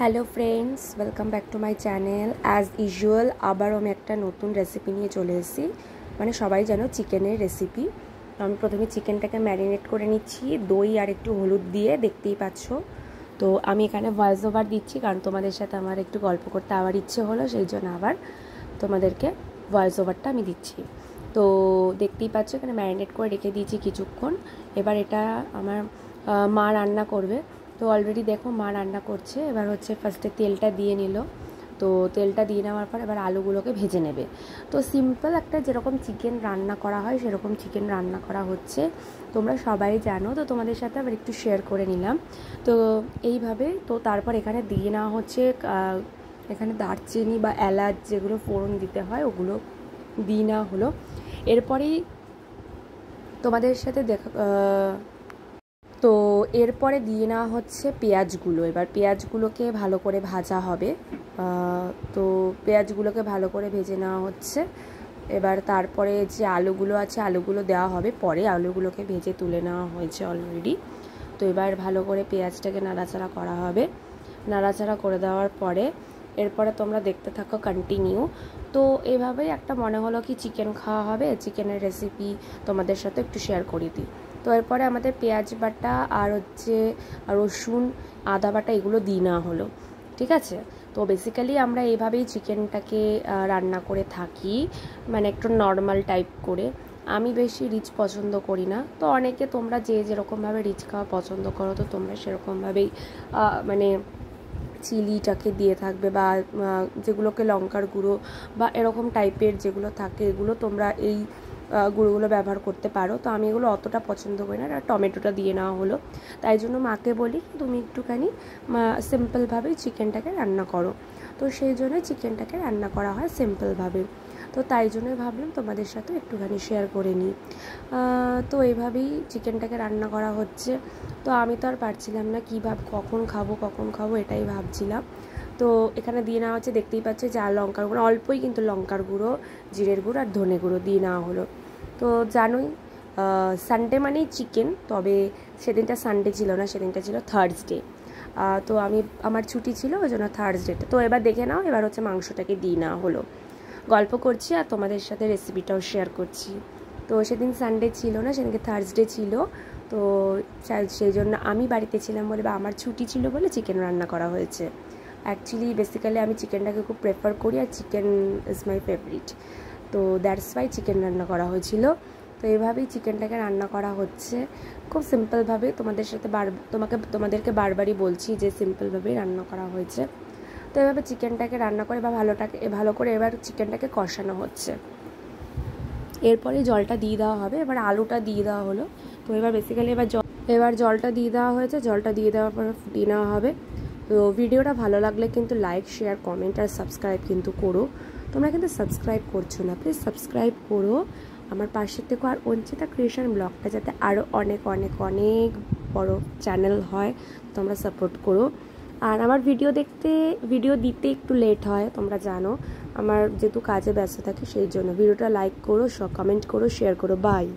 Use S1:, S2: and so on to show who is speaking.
S1: Hello friends, welcome back to my channel. As usual আবারও আমি একটা নতুন রেসিপি নিয়ে চলে এসেছি। মানে সবাই জানো চিকেনের রেসিপি। আমি প্রথমে চিকেনটাকে ম্যারিনেট করে নিচ্ছি দই আর একটু হলুদ দিয়ে, দেখতেই পাচ্ছ। তো আমি এখানে ভয়েস ওভার দিচ্ছি কারণ তোমাদের সাথে আমার একটু গল্প করতে আবার ইচ্ছে হলো, সেই জন্য আবার তোমাদেরকে ভয়েস ওভারটা আমি দিচ্ছি। তো দেখতেই পাচ্ছ এখানে ম্যারিনেট করে রেখে দিয়েছি কিছুক্ষণ। এবার এটা আমার মা রান্না করবে। তো অলরেডি দেখো মা রান্না করছে। এবার হচ্ছে ফার্স্টে তেলটা দিয়ে নিল। তো তেলটা দিয়ে নেওয়ার পর এবার আলুগুলোকে ভেজে নেবে। তো সিম্পল একটা যেরকম চিকেন রান্না করা হয় সেরকম চিকেন রান্না করা হচ্ছে, তোমরা সবাই জানো। তো তোমাদের সাথে আবার একটু শেয়ার করে নিলাম। তো এইভাবে তো তারপর এখানে দিয়ে নেওয়া হচ্ছে, এখানে দারচিনি বা এলাচ যেগুলো ফোড়ন দিতে হয় ওগুলো দিয়ে নেওয়া হলো। এরপরেই তোমাদের সাথে তো এরপরে দিয়ে নেওয়া হচ্ছে পেঁয়াজগুলো। এবার পেঁয়াজগুলোকে ভালো করে ভাজা হবে। তো পেঁয়াজগুলোকে ভালো করে ভেজে নেওয়া হচ্ছে। এবার তারপরে যে আলুগুলো আছে আলুগুলো দেওয়া হবে পরে, আলুগুলোকে ভেজে তুলে নেওয়া হয়েছে অলরেডি। তো এবার ভালো করে পেঁয়াজটাকে নাড়াচাড়া করা হবে। নাড়াচাড়া করে দেওয়ার পরে এরপরে তোমরা দেখতে থাকো কন্টিনিউ। তো এভাবেই একটা মনে হলো কি চিকেন খাওয়া হবে, চিকেনের রেসিপি তোমাদের সাথে একটু শেয়ার করে দিই। তো এরপরে আমাদের পেঁয়াজ বাটা আর হচ্ছে রসুন আদা বাটা এগুলো দিয়ে নেওয়া হলো, ঠিক আছে। তো বেসিক্যালি আমরা এইভাবেই চিকেনটাকে রান্না করে থাকি, মানে একটু নর্মাল টাইপ করে। আমি বেশি রিচ পছন্দ করি না। তো অনেকে তোমরা যে যেরকমভাবে রিচ খাওয়া পছন্দ করো তো তোমরা সেরকমভাবেই মানে চিলিটাকে দিয়ে থাকবে, বা যেগুলোকে লঙ্কার গুঁড়ো বা এরকম টাইপের যেগুলো থাকে এগুলো তোমরা এই গুঁড়োগুলো ব্যবহার করতে পারো। তো আমি এগুলো অতটা পছন্দ করি না। আর টমেটোটা দিয়ে নেওয়া হলো, তাই জন্য মাকে বলি তুমি একটুখানি সিম্পলভাবেই চিকেনটাকে রান্না করো। তো সেই জন্য চিকেনটাকে রান্না করা হয় সিম্পলভাবে। তো তাই জন্যই ভাবলাম তোমাদের সাথে একটুখানি শেয়ার করে নিই। তো এইভাবেই চিকেনটাকে রান্না করা হচ্ছে। তো আমি তো আর পারছিলাম না কখন খাবো এটাই ভাবছিলাম। তো এখানে দিয়ে নেওয়া হচ্ছে, দেখতেই পাচ্ছ যে লঙ্কার গুঁড়ো অল্পই, কিন্তু লঙ্কার গুঁড়ো, জিরের গুঁড়ো আর ধনে গুঁড়ো দিয়ে নেওয়া হলো। তো জানোই সানডে মানেই চিকেন, তবে সেদিনটা সানডে ছিল না, সেদিনটা ছিল থার্সডে। তো আমার ছুটি ছিল ওই জন্য থার্সডেটা। তো এবার দেখে নাও, এবার হচ্ছে মাংসটাকে দিয়ে নেওয়া হলো। গল্প করছি আর তোমাদের সাথে রেসিপিটাও শেয়ার করছি। তো সেদিন সানডে ছিল না, সেদিনকে থার্সডে ছিল। তো সেই জন্য আমি বাড়িতে ছিলাম বলে বা আমার ছুটি ছিল বলে চিকেন রান্না করা হয়েছে। অ্যাকচুয়ালি বেসিক্যালি আমি চিকেনটাকে খুব প্রেফার করি আর চিকেন ইজ মাই ফেভারিট। তো দ্যাটস ওয়াই চিকেন রান্না করা হয়েছিল। তো এইভাবেই চিকেনটাকে রান্না করা হচ্ছে খুব সিম্পলভাবে। তোমাদেরকে বারবারই বলছি যে সিম্পলভাবেই রান্না করা হয়েছে। তো এভাবে চিকেনটাকে রান্না করে বা ভালো করে এবার চিকেনটাকে কষানো হচ্ছে। এরপরে জলটা দিয়ে দেওয়া হবে। এবার আলুটা দিয়ে দেওয়া হলো। তো এবার বেসিক্যালি এবার জলটা দিয়ে দেওয়া হয়েছে। জলটা দিয়ে দেওয়ার পর ফুটিয়ে নেওয়া হবে। তো ভিডিওটা ভালো লাগলে কিন্তু লাইক, শেয়ার, কমেন্ট আর সাবস্ক্রাইব কিন্তু করো। তোমরা কিন্তু সাবস্ক্রাইব করছো না, প্লিজ সাবস্ক্রাইব করো আমার পাশে থেকে। আর অঞ্চিতা ক্রিয়েশন ব্লগটা যাতে আরও অনেক অনেক অনেক বড় চ্যানেল হয়, তোমরা সাপোর্ট করো। আর আমার ভিডিও দিতে একটু লেট হয়, তোমরা জানো আমার যেহেতু কাজে ব্যস্ত থাকি, সেই জন্য ভিডিওটা লাইক করো, কমেন্ট করো, শেয়ার করো। বাই।